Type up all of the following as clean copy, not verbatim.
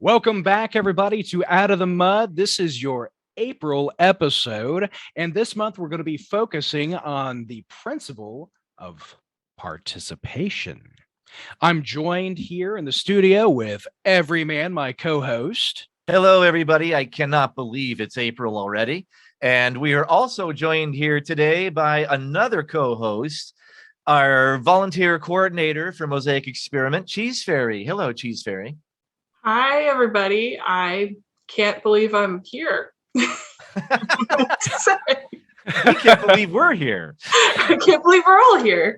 Welcome back, everybody, to Out of the Mud. This is your April episode, and this month we're going to be focusing on the principle of participation. I'm joined here in the studio with Everyman, my co-host. Hello, everybody. I cannot believe it's April already. And we are also joined here today by another co-host, our volunteer coordinator for Mosaic Experiment, Cheese Fairy. Hello, Cheese Fairy. Hi, everybody. I can't believe I'm here. We can't believe we're here. I can't believe we're all here.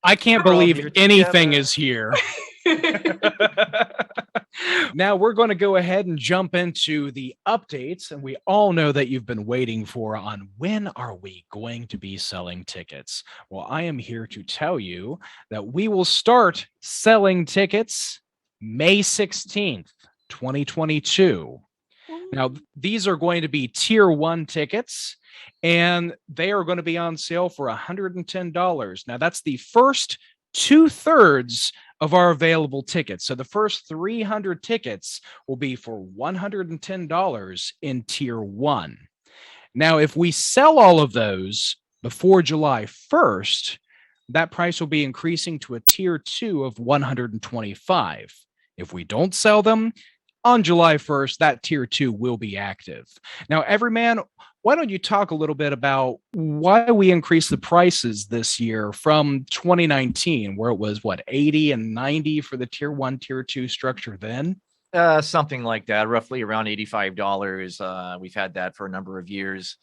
I can't believe anything is here. Now we're going to go ahead and jump into the updates, and we all know that you've been waiting for on when are we going to be selling tickets. Well, I am here to tell you that we will start selling tickets May 16th, 2022. Now, these are going to be tier 1 tickets, and they are going to be on sale for $110. Now, that's the first 2/3 of our available tickets. So the first 300 tickets will be for $110 in tier 1. Now, if we sell all of those before July 1st, that price will be increasing to a tier 2 of $125. If we don't sell them on July 1st, that tier 2 will be active. Now, Everyman, why don't you talk a little bit about why we increased the prices this year from 2019, where it was, 80 and 90 for the tier 1, tier 2 structure then? Something like that, roughly around $85. We've had that for a number of years.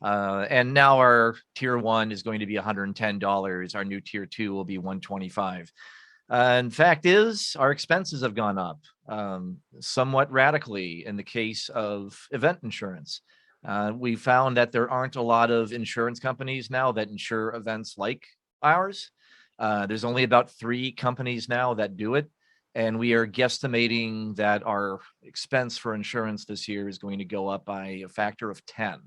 And now our tier 1 is going to be $110. Our new tier 2 will be $125. And fact is, our expenses have gone up somewhat radically in the case of event insurance. We found that there aren't a lot of insurance companies now that insure events like ours. There's only about 3 companies now that do it. And we are guesstimating that our expense for insurance this year is going to go up by a factor of 10.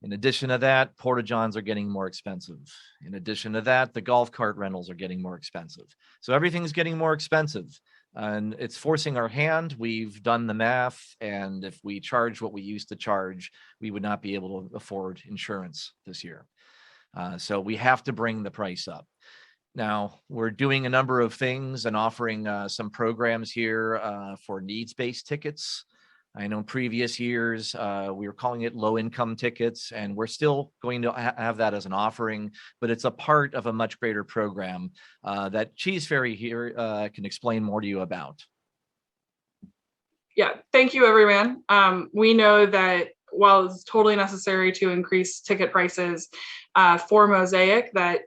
In addition to that, porta-johns are getting more expensive. In addition to that, the golf cart rentals are getting more expensive. So everything's getting more expensive, and it's forcing our hand. We've done the math, and if we charge what we used to charge, we would not be able to afford insurance this year. So we have to bring the price up. Now, we're doing a number of things and offering some programs here for needs-based tickets. I know in previous years, we were calling it low-income tickets, and we're still going to have that as an offering, but it's a part of a much greater program that Cheese Fairy here can explain more to you about. Yeah, thank you, Everyman. We know that while it's totally necessary to increase ticket prices for Mosaic, that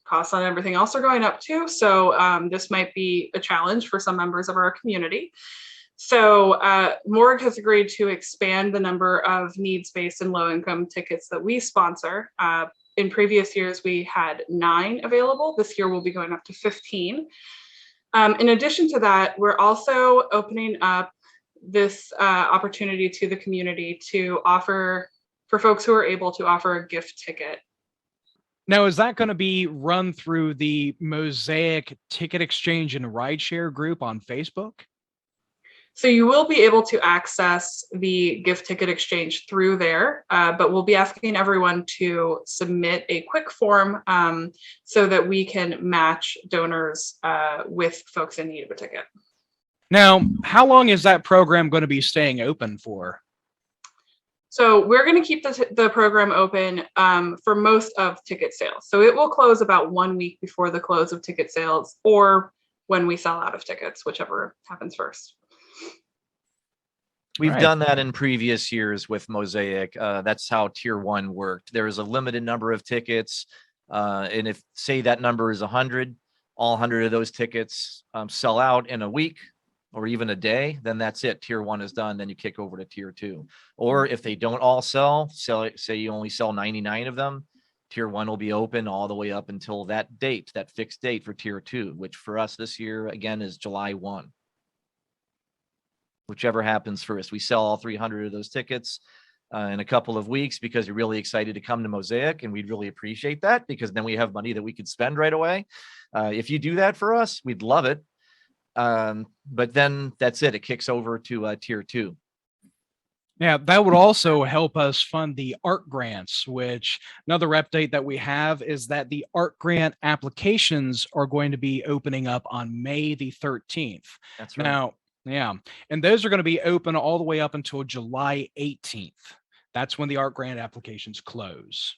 costs on everything else are going up too. So this might be a challenge for some members of our community. So MOrg has agreed to expand the number of needs-based and low-income tickets that we sponsor. In previous years, we had 9 available. This year, we'll be going up to 15. In addition to that, we're also opening up this opportunity to the community to offer, for folks who are able to offer a gift ticket. Now, is that going to be run through the Mosaic Ticket Exchange and Rideshare group on Facebook? So you will be able to access the gift ticket exchange through there, but we'll be asking everyone to submit a quick form so that we can match donors with folks in need of a ticket. Now, how long is that program going to be staying open for? So we're going to keep the program open for most of ticket sales. So it will close about 1 week before the close of ticket sales, or when we sell out of tickets, whichever happens first. We've done that in previous years with Mosaic. That's how tier 1 worked. There is a limited number of tickets. And if, say, that number is 100, all 100 of those tickets sell out in a week or even a day, then that's it. Tier 1 is done. Then you kick over to tier 2. Or if they don't all sell, say you only sell 99 of them, tier 1 will be open all the way up until that date, that fixed date for tier 2, which for us this year, again, is July 1. Whichever happens first. We sell all 300 of those tickets in a couple of weeks because you're really excited to come to Mosaic, and we'd really appreciate that because then we have money that we could spend right away. If you do that for us, we'd love it. But then that's it. It kicks over to tier 2. Yeah, that would also help us fund the art grants, which another update that we have is that the art grant applications are going to be opening up on May the 13th. That's right. Now, yeah, and those are going to be open all the way up until July 18th. That's when the art grant applications close.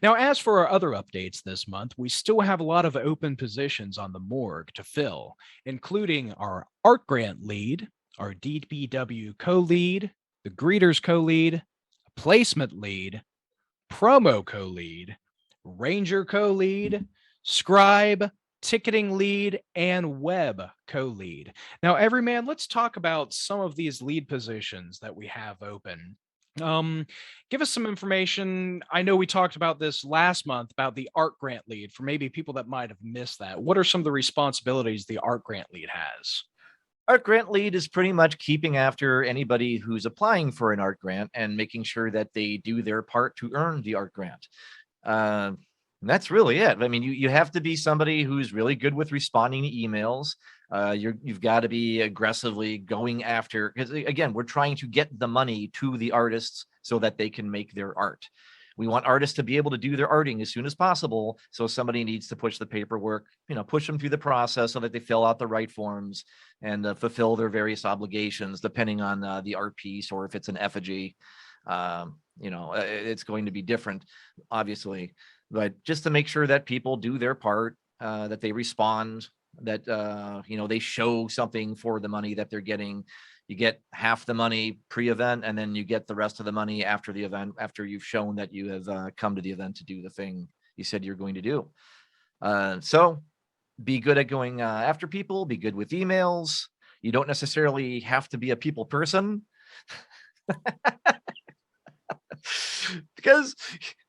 Now, as for our other updates this month, we still have a lot of open positions on the MOrg to fill, including our art grant lead, our DPW CoLead, the greeters CoLead, placement lead, promo CoLead, ranger CoLead, scribe, ticketing lead, and web CoLead. Now, everyman, let's talk about some of these lead positions that we have open. Give us some information. I know we talked about this last month about the art grant lead for maybe people that might have missed that. What are some of the responsibilities the art grant lead has? Art grant lead is pretty much keeping after anybody who's applying for an art grant and making sure that they do their part to earn the art grant. And that's really it. I mean, you have to be somebody who's really good with responding to emails. You've got to be aggressively going after, because again, we're trying to get the money to the artists so that they can make their art. We want artists to be able to do their arting as soon as possible. So somebody needs to push the paperwork, push them through the process so that they fill out the right forms and fulfill their various obligations, depending on the art piece, or if it's an effigy. It's going to be different, obviously, but just to make sure that people do their part, that they respond, that they show something for the money that they're getting. You get half the money pre-event, and then you get the rest of the money after the event, after you've shown that you have come to the event to do the thing you said you're going to do. So be good at going after people, be good with emails. You don't necessarily have to be a people person. Because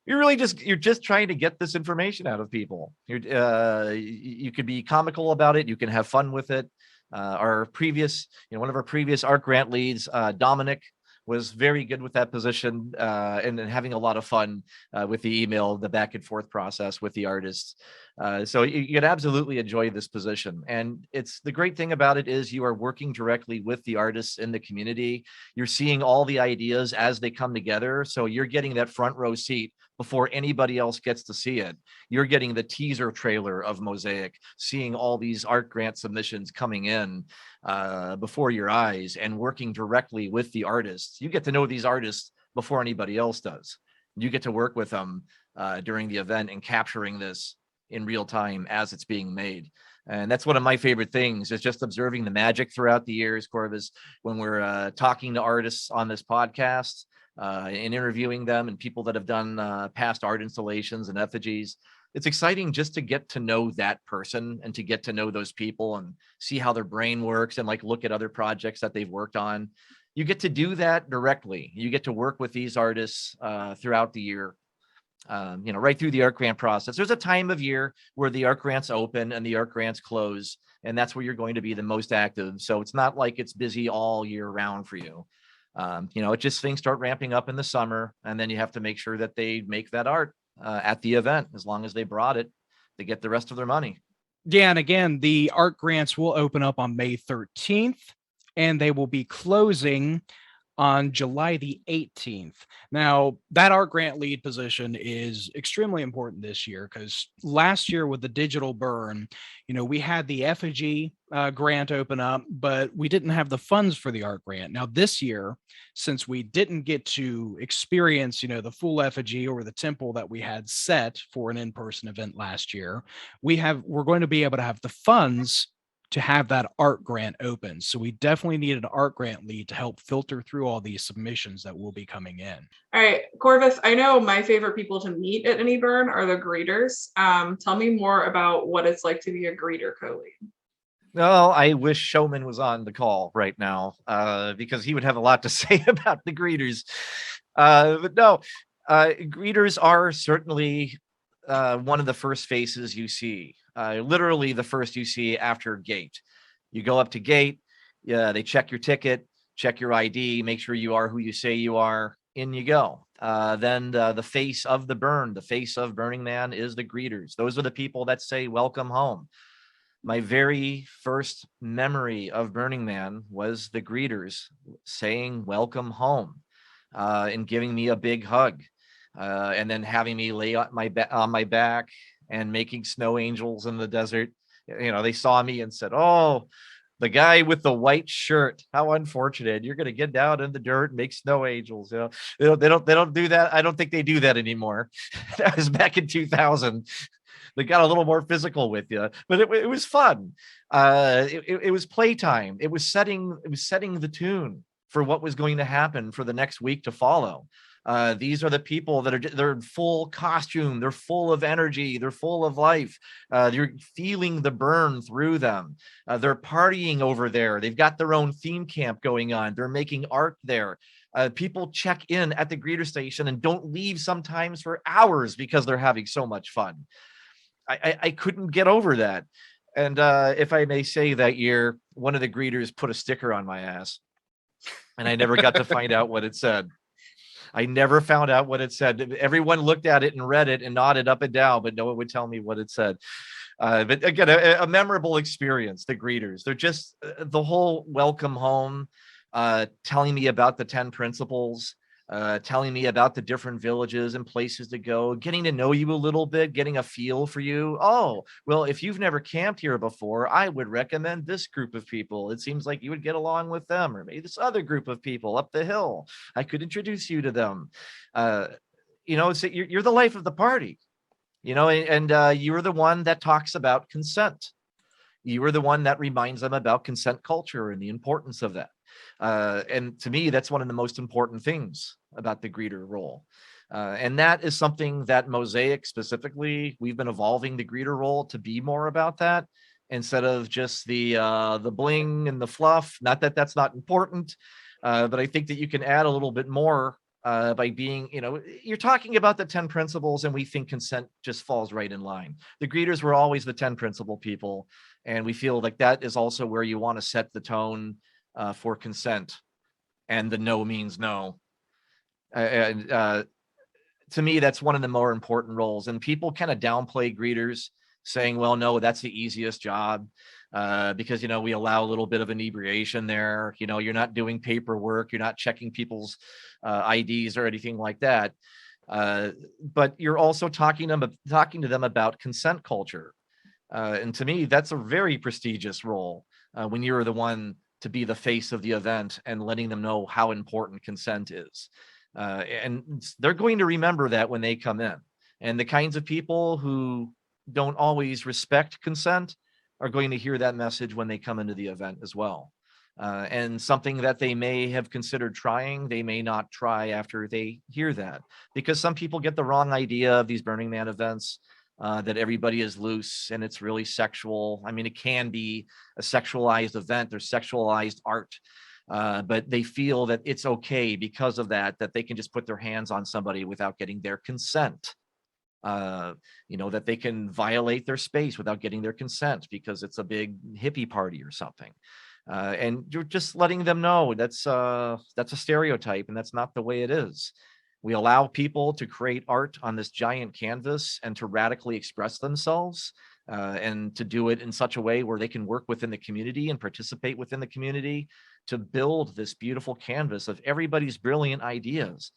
you're just trying to get this information out of people. You could be comical about it. You can have fun with it. Our previous, one of our previous art grant leads, Dominic, was very good with that position, and having a lot of fun with the email, the back and forth process with the artists. So you can absolutely enjoy this position. And the great thing about it is you are working directly with the artists in the community. You're seeing all the ideas as they come together. So you're getting that front row seat before anybody else gets to see it. You're getting the teaser trailer of Mosaic, seeing all these art grant submissions coming in before your eyes, and working directly with the artists. You get to know these artists before anybody else does. You get to work with them during the event and capturing this in real time as it's being made. And that's one of my favorite things, is just observing the magic throughout the years, Corvus, when we're talking to artists on this podcast and interviewing them, and people that have done past art installations and effigies. It's exciting just to get to know that person and to get to know those people and see how their brain works, and look at other projects that they've worked on. You get to do that directly. You get to work with these artists throughout the year, right through the art grant process. There's a time of year where the art grants open and the art grants close, and that's where you're going to be the most active. So it's not like it's busy all year round for you. It just, things start ramping up in the summer, and then you have to make sure that they make that art at the event. As long as they brought it, they get the rest of their money. Yeah, and again, the art grants will open up on May 13th, and they will be closing on July the 18th. Now, that art grant lead position is extremely important this year, because last year with the digital burn, we had the effigy grant open up, but we didn't have the funds for the art grant. Now, this year, since we didn't get to experience, the full effigy or the temple that we had set for an in-person event last year, we're going to be able to have the funds to have that art grant open. So we definitely need an art grant lead to help filter through all these submissions that will be coming in. All right, Corvus, I know my favorite people to meet at any burn are the greeters. Tell me more about what it's like to be a greeter co-lead. Well, I wish Showman was on the call right now, because he would have a lot to say about the greeters. But no, greeters are certainly one of the first faces you see. Literally the first you see after gate. You go up to gate, they check your ticket, check your ID, make sure you are who you say you are, in you go. Then the face of the burn, the face of Burning Man, is the greeters. Those are the people that say welcome home. My very first memory of Burning Man was the greeters saying welcome home, and giving me a big hug, and then having me lay on my back and making snow angels in the desert. They saw me and said, "Oh, the guy with the white shirt, how unfortunate. You're going to get down in the dirt and make snow angels." They don't do that. I don't think they do that anymore. That was back in 2000. They got a little more physical with you, but it was fun. It was playtime. It was setting the tune for what was going to happen for the next week to follow. These are the people they're in full costume. They're full of energy. They're full of life. You're feeling the burn through them. They're partying over there. They've got their own theme camp going on. They're making art there. People check in at the greeter station and don't leave sometimes for hours because they're having so much fun. I couldn't get over that. And if I may say, that year, one of the greeters put a sticker on my ass, and I never got to find out what it said. I never found out what it said. Everyone looked at it and read it and nodded up and down, but no one would tell me what it said. But again, a memorable experience, the greeters. They're just the whole welcome home, telling me about the 10 principles, telling me about the different villages and places to go, getting to know you a little bit, getting a feel for you. Oh, well, if you've never camped here before, I would recommend this group of people. It seems like you would get along with them, or maybe this other group of people up the hill. I could introduce you to them. So you're the life of the party, and you are the one that talks about consent. You are the one that reminds them about consent culture and the importance of that. And to me, that's one of the most important things about the greeter role. And that is something that Mosaic specifically, we've been evolving the greeter role to be more about that, instead of just the bling and the fluff. Not that that's not important, but I think that you can add a little bit more by being, you're talking about the 10 principles, and we think consent just falls right in line. The greeters were always the 10 principle people, and we feel like that is also where you want to set the tone for consent, and the no means no. And to me, that's one of the more important roles. And people kind of downplay greeters, saying, well, no, that's the easiest job, because, we allow a little bit of inebriation there. You're not doing paperwork. You're not checking people's IDs or anything like that. But you're also talking to them about consent culture. And to me, that's a very prestigious role, when you're the one to be the face of the event and letting them know how important consent is. And they're going to remember that when they come in. And the kinds of people who don't always respect consent are going to hear that message when they come into the event as well. And something that they may have considered trying, they may not try after they hear that, because some people get the wrong idea of these Burning Man events, that everybody is loose and it's really sexual. I mean, it can be a sexualized event. There's sexualized art, but they feel that it's okay because of that they can just put their hands on somebody without getting their consent. That they can violate their space without getting their consent because it's a big hippie party or something. And you're just letting them know that's a stereotype, and that's not the way it is. We allow people to create art on this giant canvas and to radically express themselves, and to do it in such a way where they can work within the community and participate within the community to build this beautiful canvas of everybody's brilliant ideas.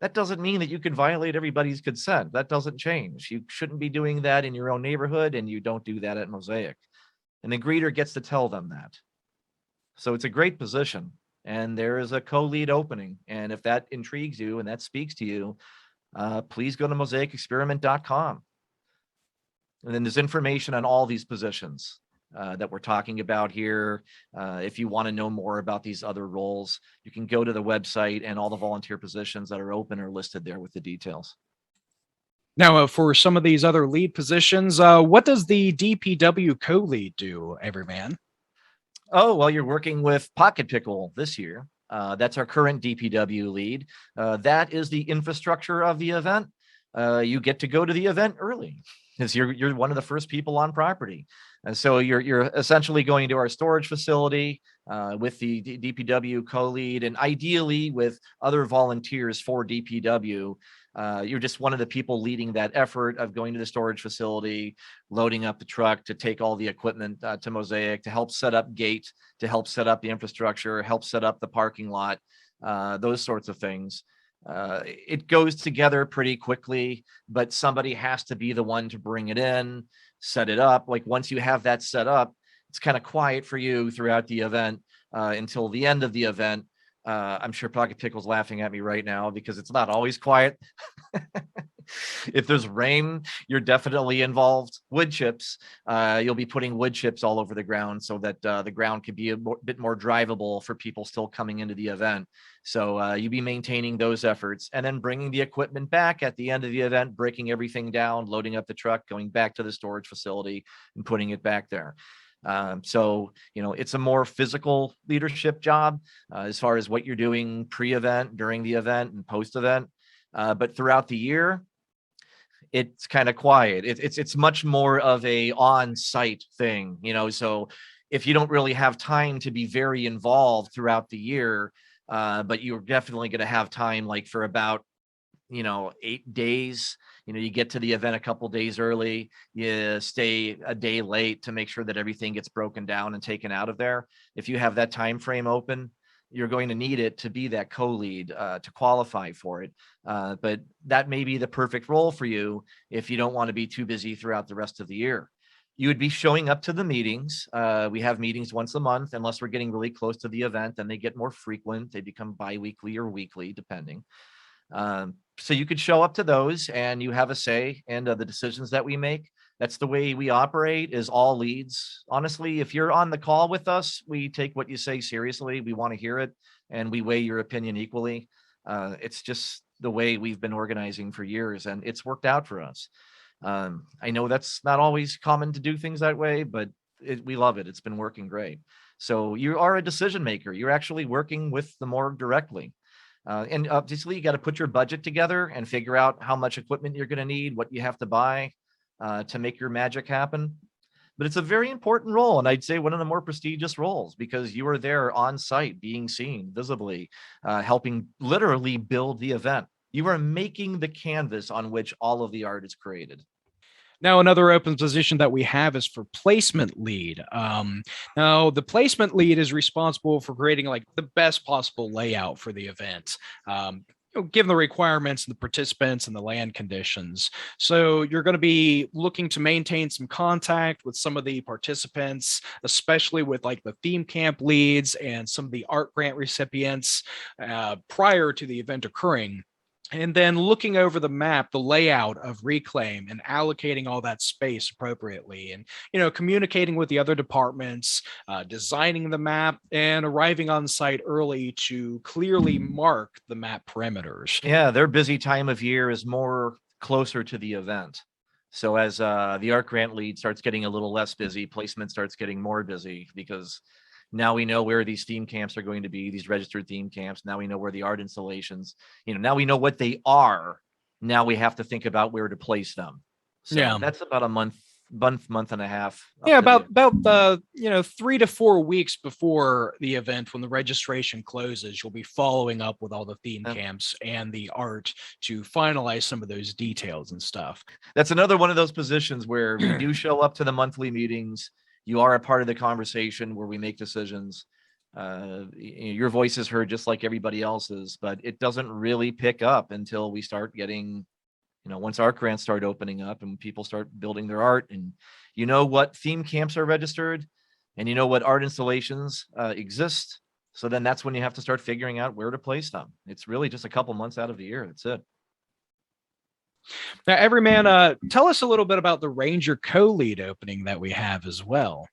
That doesn't mean that you can violate everybody's consent. That doesn't change. You shouldn't be doing that in your own neighborhood, and you don't do that at Mosaic. And the greeter gets to tell them that. So it's a great position. And there is a co-lead opening. And if that intrigues you and that speaks to you, please go to mosaicexperiment.com. And then there's information on all these positions that we're talking about here. If you want to know more about these other roles, you can go to the website, and all the volunteer positions that are open are listed there with the details. Now, for some of these other lead positions, what does the DPW CoLead do, Everyman? Oh, well, you're working with Pocket Pickle this year. That's our current DPW lead. That is the infrastructure of the event. You get to go to the event early. because you're one of the first people on property. And so you're essentially going to our storage facility with the DPW CoLead, and ideally with other volunteers for DPW. You're just one of the people leading that effort of going to the storage facility, loading up the truck to take all the equipment to Mosaic, to help set up gate, to help set up the infrastructure, help set up the parking lot, those sorts of things. It goes together pretty quickly, but somebody has to be the one to bring it in, set it up. Like once you have that set up, it's kind of quiet for you throughout the event until the end of the event. I'm sure Pocket Pickle's laughing at me right now because it's not always quiet. If there's rain, you're definitely involved. Wood chips, you'll be putting wood chips all over the ground so that the ground could be a bit more drivable for people still coming into the event. So you'll be maintaining those efforts and then bringing the equipment back at the end of the event, breaking everything down, loading up the truck, going back to the storage facility and putting it back there. So, it's a more physical leadership job as far as what you're doing pre-event, during the event, and post-event. But throughout the year, it's kind of quiet. It's much more of a on-site thing, so if you don't really have time to be very involved throughout the year, but you're definitely going to have time like for about 8 days. You get to the event a couple days early, you stay a day late to make sure that everything gets broken down and taken out of there. If you have that time frame open, you're going to need it to be that co-lead to qualify for it. But that may be the perfect role for you if you don't want to be too busy throughout the rest of the year. You would be showing up to the meetings. We have meetings once a month, unless we're getting really close to the event, then they get more frequent. They become bi-weekly or weekly, depending. So you could show up to those and you have a say in the decisions that we make. That's the way we operate, is all leads. Honestly, if you're on the call with us, we take what you say seriously. We want to hear it and we weigh your opinion equally. It's just the way we've been organizing for years and it's worked out for us. I know that's not always common to do things that way, but we love it. It's been working great. So you are a decision maker. You're actually working with the MOrg directly. And obviously you got to put your budget together and figure out how much equipment you're going to need, what you have to buy to make your magic happen. But it's a very important role. And I'd say one of the more prestigious roles because you are there on site, being seen visibly, helping literally build the event. You are making the canvas on which all of the art is created. Now, another open position that we have is for placement lead. Now, the placement lead is responsible for creating like the best possible layout for the event. Given the requirements and the participants and the land conditions. So you're going to be looking to maintain some contact with some of the participants, especially with like the theme camp leads and some of the art grant recipients prior to the event occurring. And then looking over the map, the layout of Reclaim and allocating all that space appropriately and, communicating with the other departments, designing the map and arriving on site early to clearly mark the map perimeters. Yeah, their busy time of year is more closer to the event. So as the art grant lead starts getting a little less busy, placement starts getting more busy because now we know where these theme camps are going to be, these registered theme camps. Now we know where the art installations, now we know what they are. Now we have to think about where to place them. So that's about a month and a half. Yeah, about 3 to 4 weeks before the event, when the registration closes, you'll be following up with all the theme camps and the art to finalize some of those details and stuff. That's another one of those positions where we do show up to the monthly meetings. You are a part of the conversation where we make decisions. Your voice is heard just like everybody else's, but it doesn't really pick up until we start getting, once art grants start opening up and people start building their art and what theme camps are registered and what art installations exist. So then that's when you have to start figuring out where to place them. It's really just a couple months out of the year. That's it. Now, Everyman, tell us a little bit about the Ranger co-lead opening that we have as well.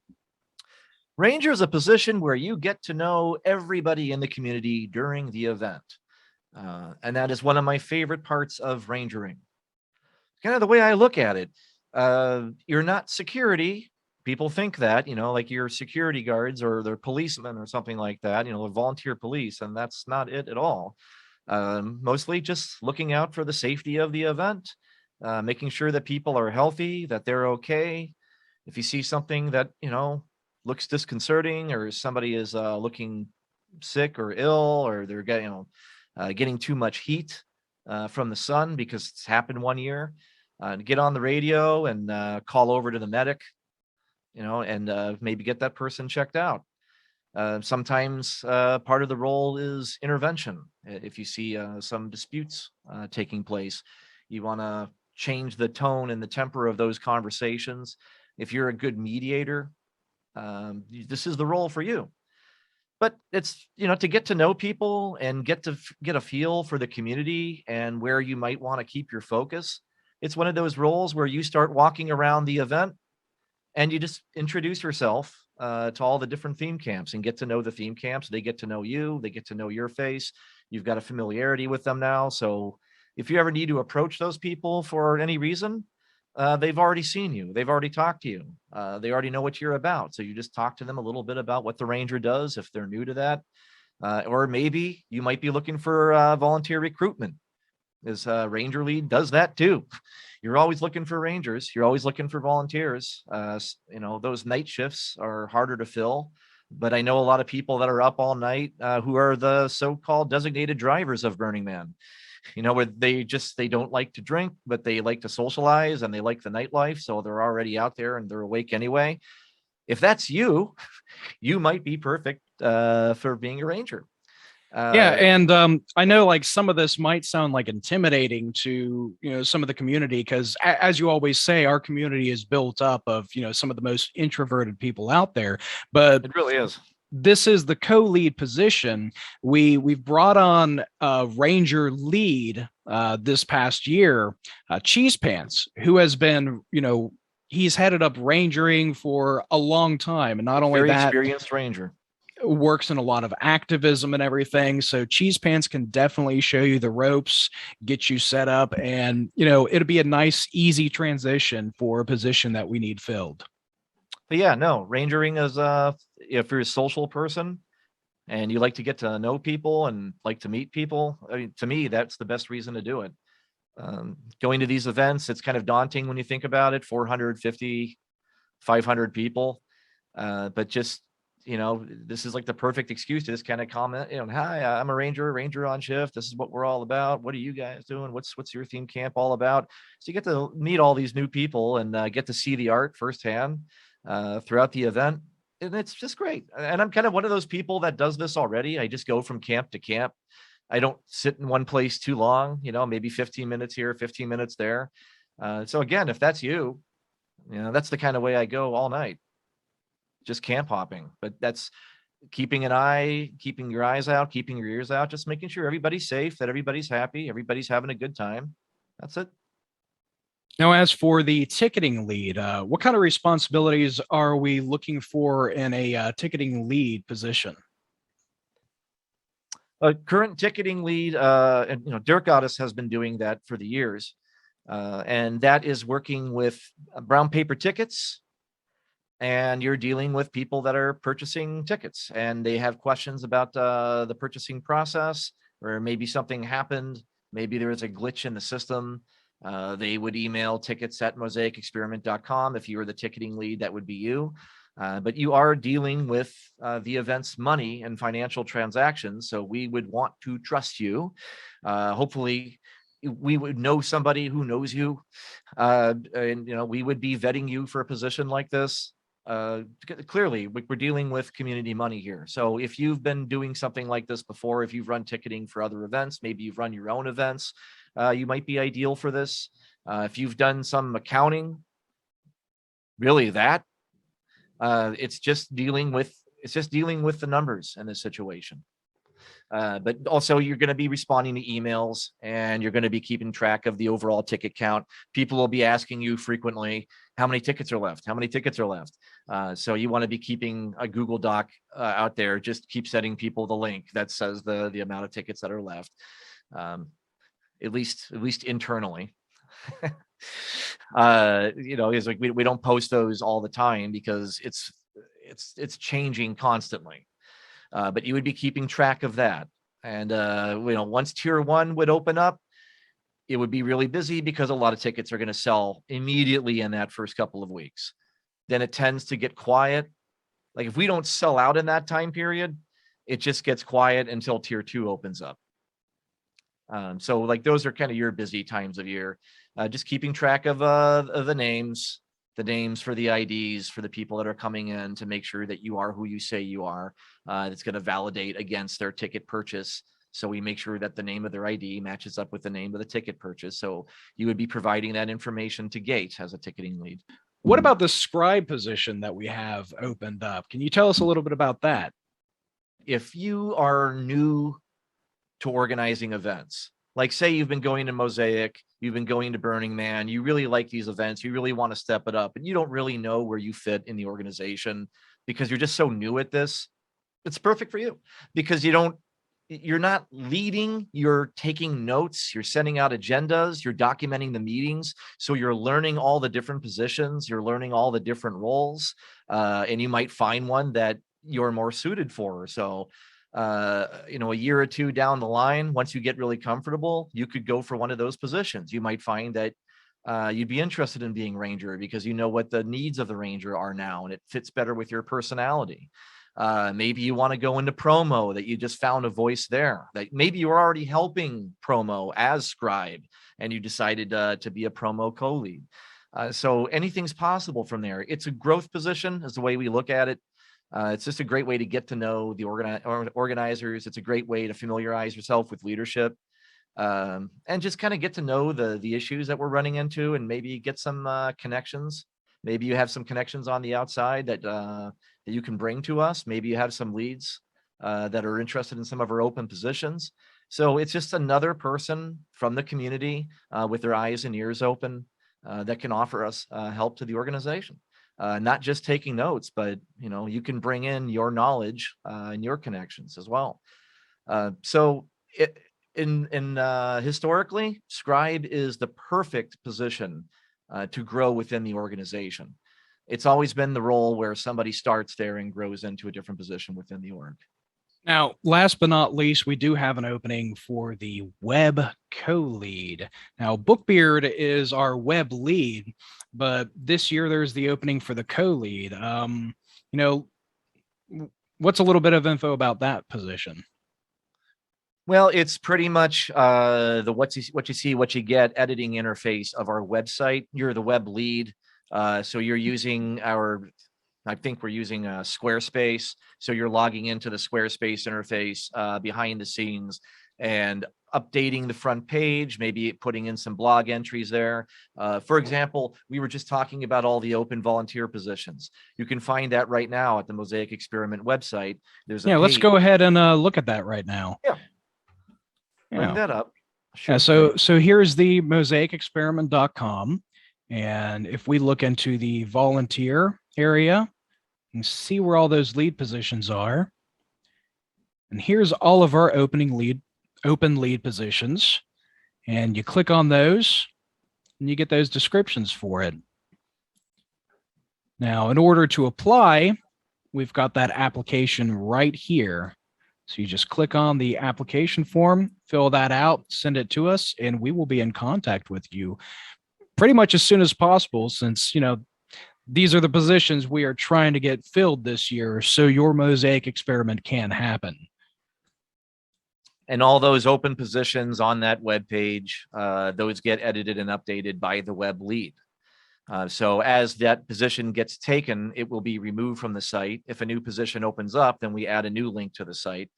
Ranger is a position where you get to know everybody in the community during the event. And that is one of my favorite parts of Rangering. Kind of the way I look at it. You're not security. People think that, like you're security guards or they're policemen or something like that, volunteer police, and that's not it at all. Mostly just looking out for the safety of the event, making sure that people are healthy, that they're okay. If you see something that, looks disconcerting, or somebody is looking sick or ill, or they're getting too much heat from the sun, because it's happened one year, get on the radio and call over to the medic, and maybe get that person checked out. Sometimes part of the role is intervention. If you see some disputes taking place, you want to change the tone and the temper of those conversations. If you're a good mediator, this is the role for you. But it's, to get to know people and get a feel for the community and where you might want to keep your focus. It's one of those roles where you start walking around the event and you just introduce yourself to all the different theme camps and get to know the theme camps. They get to know you, they get to know your face. You've got a familiarity with them now. So if you ever need to approach those people for any reason, they've already seen you. They've already talked to you. They already know what you're about. So you just talk to them a little bit about what the Ranger does if they're new to that. Or maybe you might be looking for volunteer recruitment. This Ranger lead does that too. You're always looking for Rangers. You're always looking for volunteers. Those night shifts are harder to fill. But I know a lot of people that are up all night who are the so-called designated drivers of Burning Man. Where they don't like to drink, but they like to socialize and they like the nightlife. So they're already out there and they're awake anyway. If that's you, you might be perfect for being a Ranger. Yeah, and I know like some of this might sound like intimidating to some of the community, because as you always say, our community is built up of some of the most introverted people out there. But it really is. This is the co-lead position. We've brought on a Ranger lead this past year, Cheese Pants, who has been, he's headed up Rangering for a long time, and not only very that, experienced Ranger, works in a lot of activism and everything. So Cheese Pants can definitely show you the ropes, get you set up, and it'll be a nice, easy transition for a position that we need filled. But yeah, no, Rangering is if you're a social person and you like to get to know people and like to meet people, I mean, to me, that's the best reason to do it. Going to these events, it's kind of daunting when you think about it, 450, 500 people. But just, this is like the perfect excuse to just kind of comment, hi, I'm a Ranger on shift. This is what we're all about. What are you guys doing? What's your theme camp all about? So you get to meet all these new people and get to see the art firsthand throughout the event. And it's just great. And I'm kind of one of those people that does this already. I just go from camp to camp. I don't sit in one place too long, maybe 15 minutes here, 15 minutes there. So again, if that's you, that's the kind of way I go all night, just camp hopping. But that's keeping your eyes out, keeping your ears out, just making sure everybody's safe, that everybody's happy, everybody's having a good time. That's it. Now, as for the ticketing lead, what kind of responsibilities are we looking for in a ticketing lead position? A current ticketing lead, and Dirk Goddess has been doing that for the years, and that is working with brown paper tickets. And you're dealing with people that are purchasing tickets, and they have questions about the purchasing process, or maybe something happened, maybe there was a glitch in the system. They would email tickets@mosaicexperiment.com. If you were the ticketing lead, that would be you. But you are dealing with the event's money and financial transactions. So we would want to trust you. Hopefully we would know somebody who knows you. And, we would be vetting you for a position like this. Clearly we're dealing with community money here. So if you've been doing something like this before, if you've run ticketing for other events, maybe you've run your own events, you might be ideal for this. If you've done some accounting, really it's just dealing with the numbers in this situation. But also you're going to be responding to emails, and you're going to be keeping track of the overall ticket count. People will be asking you frequently, how many tickets are left? How many tickets are left? So you want to be keeping a Google Doc out there. Just keep sending people the link that says the amount of tickets that are left. At least internally. It's like we don't post those all the time because it's changing constantly. But you would be keeping track of that. And once tier 1 would open up, it would be really busy because a lot of tickets are going to sell immediately in that first couple of weeks. Then it tends to get quiet. Like if we don't sell out in that time period, it just gets quiet until tier 2 opens up. So like those are kind of your busy times of year. Just keeping track of the names for the IDs for the people that are coming in to make sure that you are who you say you are. That's going to validate against their ticket purchase. So we make sure that the name of their ID matches up with the name of the ticket purchase. So you would be providing that information to Gate as a ticketing lead. What about the scribe position that we have opened up? Can you tell us a little bit about that? If you are new to organizing events, like say you've been going to Mosaic, you've been going to Burning Man, you really like these events, you really want to step it up, and you don't really know where you fit in the organization because you're just so new at this, it's perfect for you because you're not leading, you're taking notes, you're sending out agendas, you're documenting the meetings. So you're learning all the different positions, you're learning all the different roles, and you might find one that you're more suited for. So, a year or two down the line, once you get really comfortable, you could go for one of those positions. You might find that you'd be interested in being Ranger because you know what the needs of the Ranger are now, and it fits better with your personality. Maybe you want to go into promo, that you just found a voice there, that maybe you're already helping promo as Scribe and you decided to be a promo co-lead. So anything's possible from there. It's a growth position is the way we look at it. It's just a great way to get to know the organizers. It's a great way to familiarize yourself with leadership, and just kind of get to know the issues that we're running into and maybe get some connections. Maybe you have some connections on the outside that you can bring to us. Maybe you have some leads that are interested in some of our open positions. So it's just another person from the community with their eyes and ears open that can offer us help to the organization. Not just taking notes, but you can bring in your knowledge and your connections as well. Historically, Scribe is the perfect position to grow within the organization. It's always been the role where somebody starts there and grows into a different position within the org. Now, last but not least, we do have an opening for the web co-lead. Now, Bookbeard is our web lead, but this year there's the opening for the co-lead. What's a little bit of info about that position? Well, it's pretty much the what you see, what you get editing interface of our website. You're the web lead. So you're using I think we're using Squarespace. So you're logging into the Squarespace interface behind the scenes and updating the front page, maybe putting in some blog entries there. For example, we were just talking about all the open volunteer positions. You can find that right now at the Mosaic Experiment website. Let's go ahead and look at that right now. Yeah. Bring that up. Sure. Yeah, so here's the mosaicexperiment.com. And if we look into the volunteer area, you can see where all those lead positions are. And here's all of our open lead positions. And you click on those and you get those descriptions for it. Now, in order to apply, we've got that application right here. So you just click on the application form, fill that out, send it to us, and we will be in contact with you pretty much as soon as possible, since, these are the positions we are trying to get filled this year, so your Mosaic Experiment can happen. And all those open positions on that web page, those get edited and updated by the web lead. So as that position gets taken, it will be removed from the site. If a new position opens up, then we add a new link to the site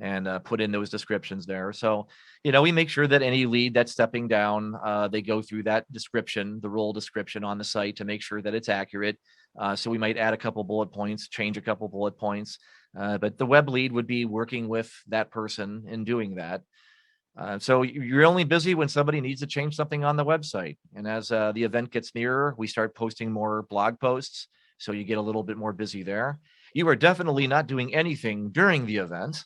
and put in those descriptions there. So, we make sure that any lead that's stepping down, they go through that description, the role description on the site to make sure that it's accurate. So we might add a couple bullet points, change a couple bullet points, but the web lead would be working with that person in doing that. So you're only busy when somebody needs to change something on the website. And as the event gets nearer, we start posting more blog posts. So you get a little bit more busy there. You are definitely not doing anything during the event.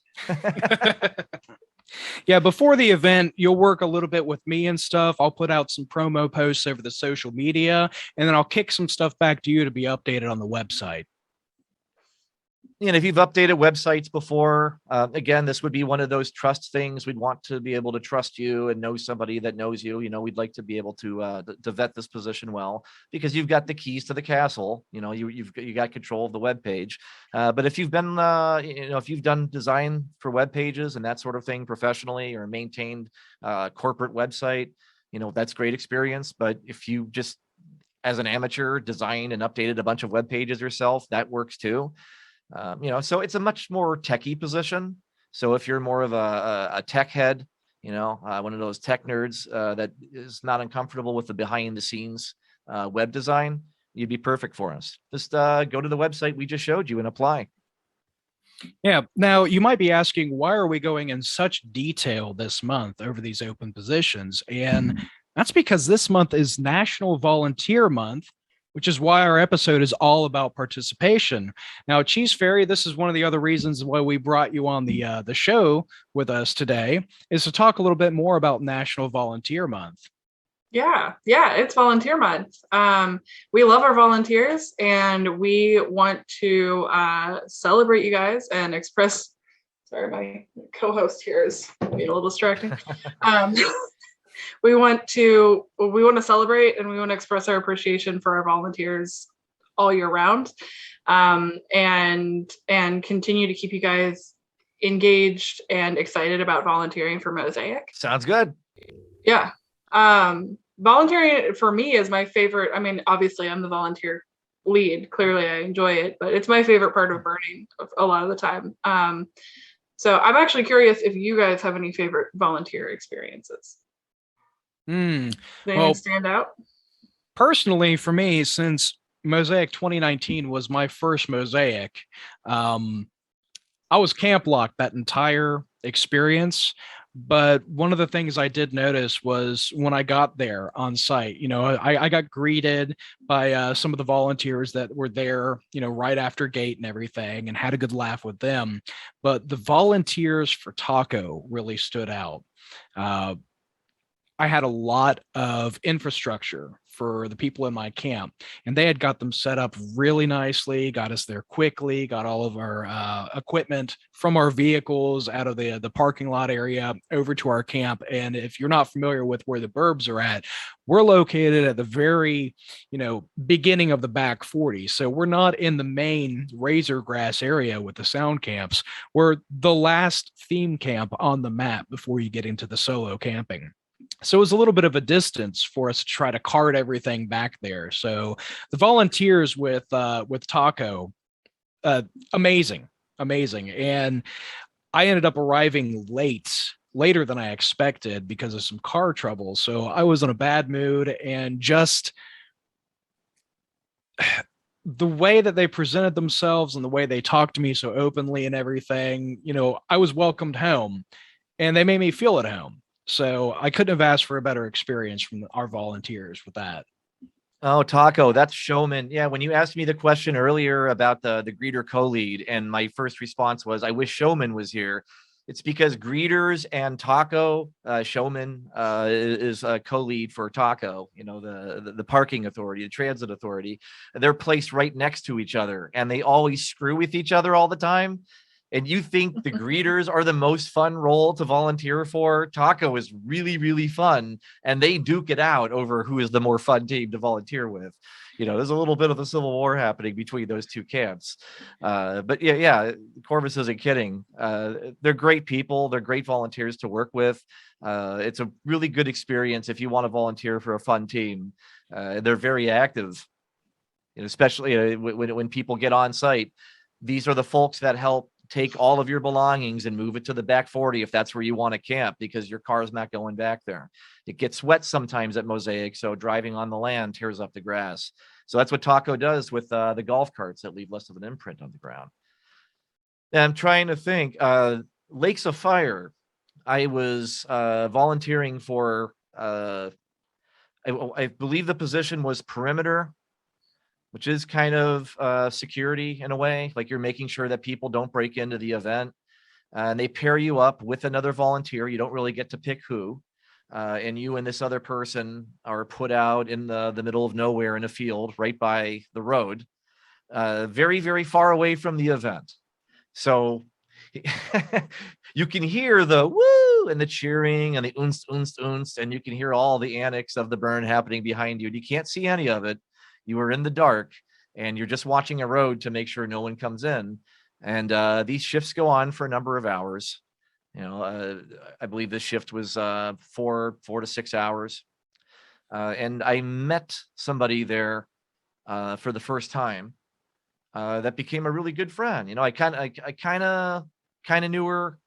Yeah, before the event, you'll work a little bit with me and stuff. I'll put out some promo posts over the social media, and then I'll kick some stuff back to you to be updated on the website. And if you've updated websites before, again, this would be one of those trust things. We'd want to be able to trust you and know somebody that knows you. We'd like to be able to vet this position well, because you've got the keys to the castle. You got control of the web page. But if you've been, if you've done design for web pages and that sort of thing professionally, or maintained a corporate website, that's great experience. But if you just, as an amateur, designed and updated a bunch of web pages yourself, that works too. So it's a much more techie position. So if you're more of a tech head, one of those tech nerds that is not uncomfortable with the behind the scenes web design, you'd be perfect for us. Just go to the website we just showed you and apply. Yeah. Now, you might be asking, why are we going in such detail this month over these open positions? And that's because this month is National Volunteer Month, which is why our episode is all about participation. Now, Cheese Fairy, this is one of the other reasons why we brought you on the show with us today, is to talk a little bit more about National Volunteer Month. Yeah, it's volunteer month. We love our volunteers, and we want to celebrate you guys and express. Sorry, my co-host here is being a little distracting. We want to celebrate, and we want to express our appreciation for our volunteers all year round, and continue to keep you guys engaged and excited about volunteering for Mosaic. Sounds good. Yeah. Volunteering for me is my favorite. I mean, obviously I'm the volunteer lead. Clearly I enjoy it, but it's my favorite part of burning a lot of the time. So I'm actually curious if you guys have any favorite volunteer experiences. Does anything stand out? Personally, for me, since Mosaic 2019 was my first Mosaic, I was camp locked that entire experience. But one of the things I did notice was when I got there on site, I got greeted by some of the volunteers that were there, right after gate and everything, and had a good laugh with them. But the volunteers for taco really stood out. I had a lot of infrastructure for the people in my camp, and they had got them set up really nicely, got us there quickly, got all of our equipment from our vehicles out of the parking lot area over to our camp. And if you're not familiar with where the burbs are at, we're located at the very, beginning of the back 40. So we're not in the main razor grass area with the sound camps. We're the last theme camp on the map before you get into the solo camping. So it was a little bit of a distance for us to try to cart everything back there. So the volunteers with Taco, amazing. And I ended up arriving later than I expected because of some car trouble. So I was in a bad mood, and just the way that they presented themselves and the way they talked to me so openly and everything, I was welcomed home, and they made me feel at home. So I couldn't have asked for a better experience from our volunteers with that. Oh, Taco, that's Showman. Yeah, when you asked me the question earlier about the greeter co-lead, and my first response was, I wish Showman was here. It's because greeters and Taco, Showman is a co-lead for Taco, the parking authority, the transit authority. They're placed right next to each other, and they always screw with each other all the time. And you think the greeters are the most fun role to volunteer for? Taco is really, really fun, and they duke it out over who is the more fun team to volunteer with. There's a little bit of a civil war happening between those two camps. But yeah, Corvus isn't kidding. They're great people. They're great volunteers to work with. It's a really good experience if you want to volunteer for a fun team. They're very active, especially when people get on site. These are the folks that help take all of your belongings and move it to the back 40 if that's where you want to camp, because your car's not going back there. It gets wet sometimes at Mosaic, so driving on the land tears up the grass. So that's what Taco does with the golf carts that leave less of an imprint on the ground. And I'm trying to think. Lakes of Fire, I was volunteering for, I believe the position was perimeter, which is kind of security in a way, like you're making sure that people don't break into the event. And they pair you up with another volunteer. You don't really get to pick who. And you and this other person are put out in the middle of nowhere in a field right by the road. very, very far away from the event. So you can hear the woo and the cheering and the unst, unst, unst, and you can hear all the annex of the burn happening behind you. And you can't see any of it. You are in the dark and you're just watching a road to make sure no one comes in. And these shifts go on for a number of hours. I believe this shift was 4 to 6 hours. And I met somebody there for the first time that became a really good friend. I kind of knew her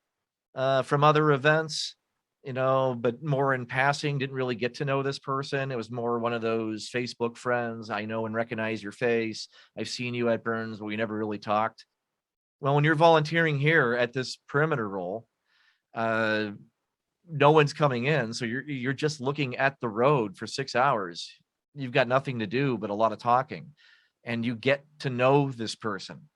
from other events, but more in passing. Didn't really get to know this person. It was more one of those Facebook friends. I know and recognize your face. I've seen you at Burns, but we never really talked. Well, when you're volunteering here at this perimeter role, no one's coming in, so you're just looking at the road for 6 hours. You've got nothing to do but a lot of talking, and you get to know this person.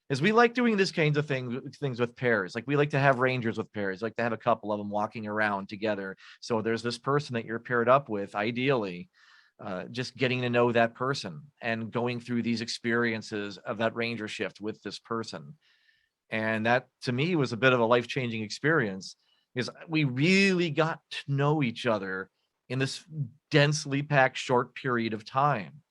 As we like doing this kinds of things with pairs. Like we like to have rangers with pairs, like to have a couple of them walking around together. So there's this person that you're paired up with, ideally, just getting to know that person and going through these experiences of that ranger shift with this person. And that to me was a bit of a life-changing experience, because we really got to know each other in this densely packed short period of time.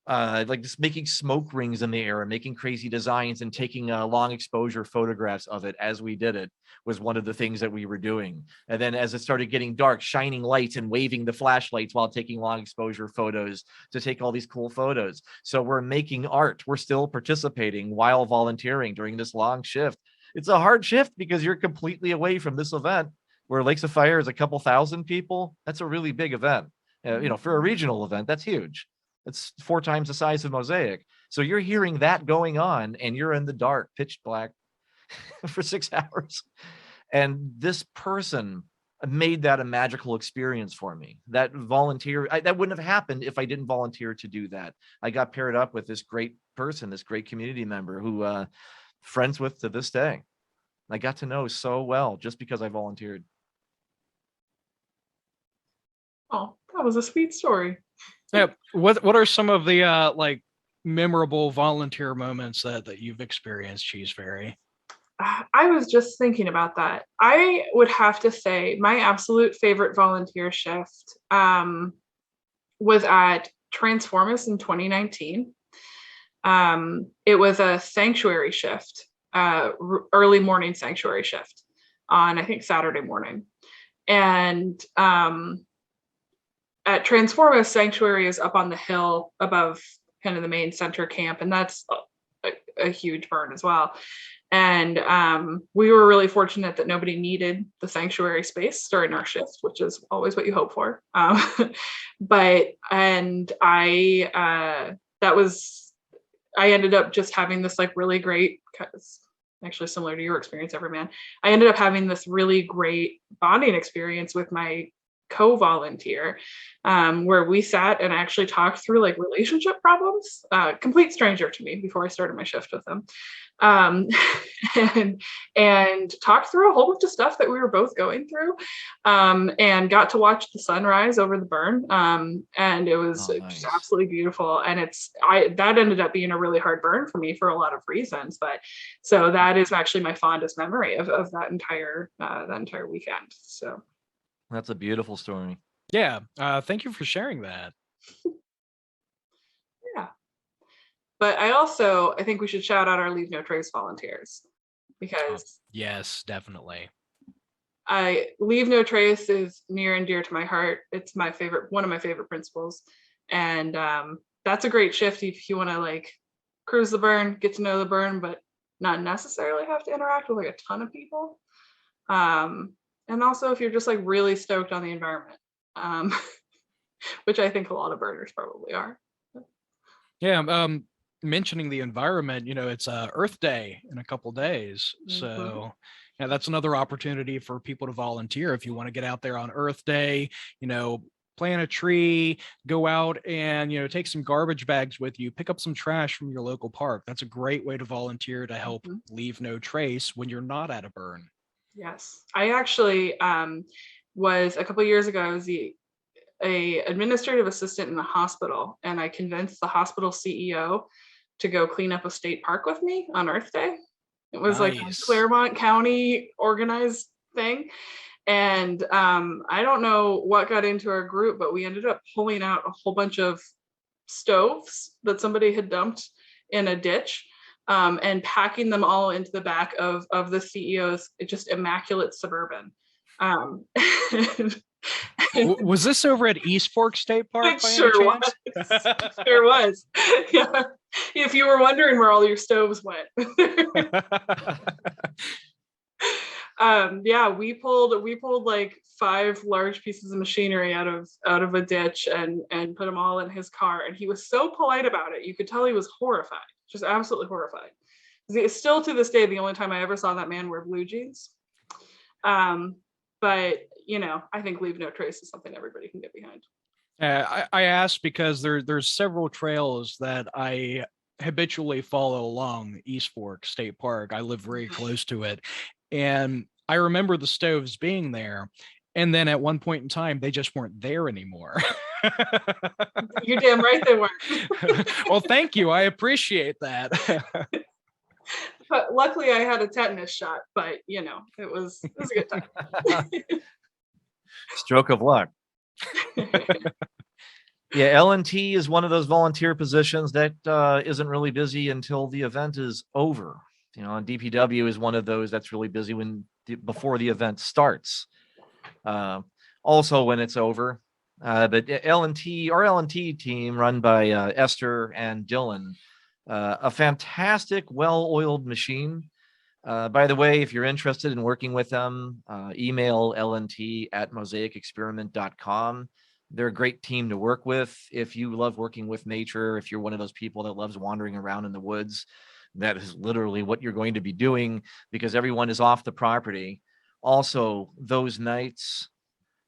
Like just making smoke rings in the air and making crazy designs and taking long exposure photographs of it as we did it was one of the things that we were doing. And then as it started getting dark, shining lights and waving the flashlights while taking long exposure photos to take all these cool photos. So we're making art. We're still participating while volunteering during this long shift. It's a hard shift because you're completely away from this event where Lakes of Fire is a couple thousand people. That's a really big event. For a regional event, that's huge. It's 4 times the size of Mosaic. So you're hearing that going on and you're in the dark, pitch black for 6 hours. And this person made that a magical experience for me. That wouldn't have happened if I didn't volunteer to do that. I got paired up with this great person, this great community member who friends with to this day. I got to know so well just because I volunteered. Oh, that was a sweet story. Yeah. What are some of the memorable volunteer moments that you've experienced, Cheese Fairy? I was just thinking about that. I would have to say my absolute favorite volunteer shift was at Transformers in 2019. It was a sanctuary shift, early morning sanctuary shift on, I think, Saturday morning. And at Transformers, Sanctuary is up on the hill above kind of the main center camp, and that's a huge burn as well. And we were really fortunate that nobody needed the sanctuary space during our shift, which is always what you hope for. I ended up just having this really great, actually similar to your experience, Everyman. I ended up having this really great bonding experience with my co-volunteer, where we sat and actually talked through relationship problems. Complete stranger to me before I started my shift with him, and talked through a whole bunch of stuff that we were both going through, and got to watch the sunrise over the burn, and it was just absolutely beautiful. And that ended up being a really hard burn for me for a lot of reasons, but so that is actually my fondest memory of that entire weekend. So that's a beautiful story. Yeah. Thank you for sharing that. Yeah. But I think we should shout out our Leave No Trace volunteers, because yes, definitely. Leave No Trace is near and dear to my heart. It's one of my favorite principles. And that's a great shift if you want to cruise the burn, get to know the burn, but not necessarily have to interact with a ton of people. And also if you're just really stoked on the environment, which I think a lot of burners probably are. Yeah. Mentioning the environment, it's Earth Day in a couple days. Mm-hmm. So yeah, that's another opportunity for people to volunteer. If you want to get out there on Earth Day, plant a tree, go out and, take some garbage bags with you, pick up some trash from your local park. That's a great way to volunteer to help leave no trace when you're not at a burn. Yes, I actually was a couple of years ago. I was a administrative assistant in the hospital, and I convinced the hospital CEO to go clean up a state park with me on Earth Day. It was like a Nice. Claremont County organized thing. And I don't know what got into our group, but we ended up pulling out a whole bunch of stoves that somebody had dumped in a ditch, and packing them all into the back of the CEO's just immaculate Suburban. Was this over at East Fork State Park It by sure any was. chance? Sure was. Yeah. If you were wondering where all your stoves went. Yeah, we pulled like 5 large pieces of machinery out of a ditch and put them all in his car. And he was so polite about it. You could tell he was horrified, just absolutely horrified. It's still to this day the only time I ever saw that man wear blue jeans. But I think leave no trace is something everybody can get behind. I asked because there's several trails that I habitually follow along East Fork State Park. I live very close to it. And I remember the stoves being there. And then at one point in time, they just weren't there anymore. You're damn right they weren't. Well, thank you. I appreciate that. But luckily I had a tetanus shot, but it was a good time. Stroke of luck. Yeah, L&T is one of those volunteer positions that isn't really busy until the event is over. And DPW is one of those that's really busy before the event starts. Also when it's over. But our L&T team run by Esther and Dylan, a fantastic, well-oiled machine. By the way, if you're interested in working with them, email lnt@mosaicexperiment.com. They're a great team to work with. If you love working with nature, if you're one of those people that loves wandering around in the woods, that is literally what you're going to be doing because everyone is off the property. Also, those nights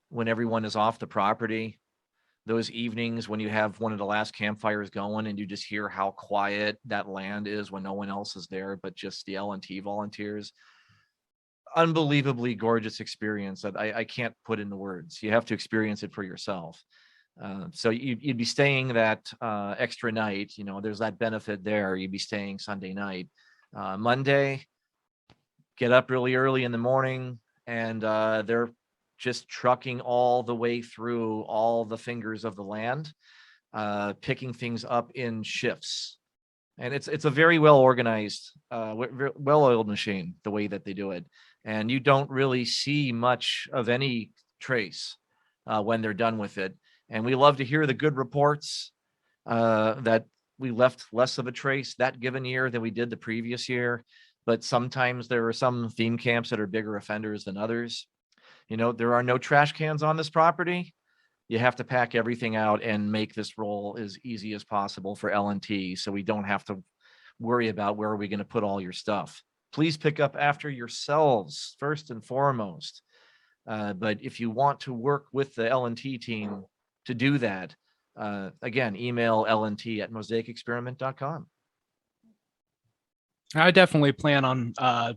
when everyone is off the property, those evenings when you have one of the last campfires going and you just hear how quiet that land is when no one else is there, but just the L&T volunteers. Unbelievably gorgeous experience that I can't put into words. You have to experience it for yourself. So you'd be staying that extra night, there's that benefit there. You'd be staying Sunday night. Monday, get up really early in the morning, and they're just trucking all the way through all the fingers of the land, picking things up in shifts. And it's a very well organized, well-oiled machine, the way that they do it. And you don't really see much of any trace when they're done with it. And we love to hear the good reports that we left less of a trace that given year than we did the previous year. But sometimes there are some theme camps that are bigger offenders than others. There are no trash cans on this property. You have to pack everything out and make this roll as easy as possible for L&T, so we don't have to worry about where are we going to put all your stuff. Please pick up after yourselves first and foremost. But if you want to work with the L&T team to do that, again, email lnt@mosaicexperiment.com. I definitely plan on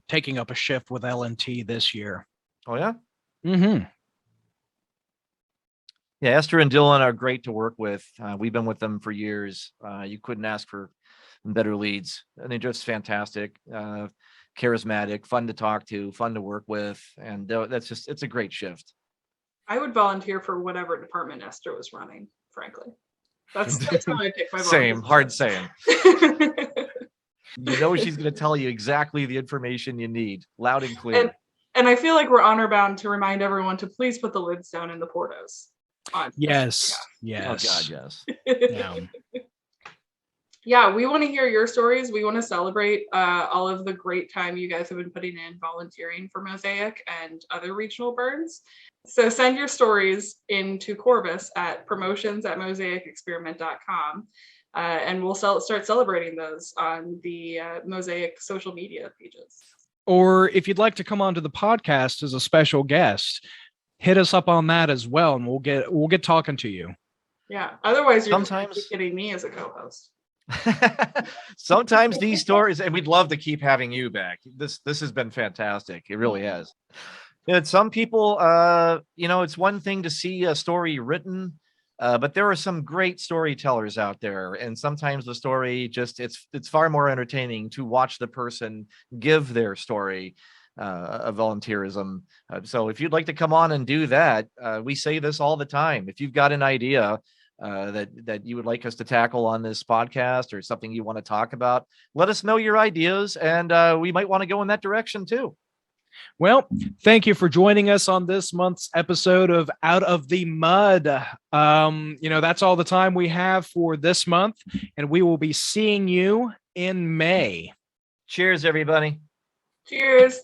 taking up a shift with L&T this year. Oh, yeah? Mm-hmm. Yeah, Esther and Dylan are great to work with. We've been with them for years. You couldn't ask for better leads. And they're just fantastic, charismatic, fun to talk to, fun to work with. And it's a great shift. I would volunteer for whatever department Esther was running, frankly. That's how I pick my Same, hard saying. She's going to tell you exactly the information you need, loud and clear. And I feel like we're honor bound to remind everyone to please put the lids down in the portos. Yes. Oh God, yes. Yeah, we want to hear your stories. We want to celebrate all of the great time you guys have been putting in volunteering for Mosaic and other regional burns. So send your stories into Corvus at promotions@mosaicexperiment.com. And we'll start celebrating those on the Mosaic social media pages. Or if you'd like to come onto the podcast as a special guest, hit us up on that as well, and we'll get talking to you. Yeah. Otherwise, you're Sometimes just getting me as a co-host. Sometimes these stories, and we'd love to keep having you back. This has been fantastic. It really has. And some people, it's one thing to see a story written But there are some great storytellers out there, and sometimes the story it's far more entertaining to watch the person give their story of volunteerism. So if you'd like to come on and do that, we say this all the time. If you've got an idea that you would like us to tackle on this podcast or something you want to talk about, let us know your ideas, and we might want to go in that direction too. Well, thank you for joining us on this month's episode of Out of the Mud. That's all the time we have for this month, and we will be seeing you in May. Cheers, everybody. Cheers.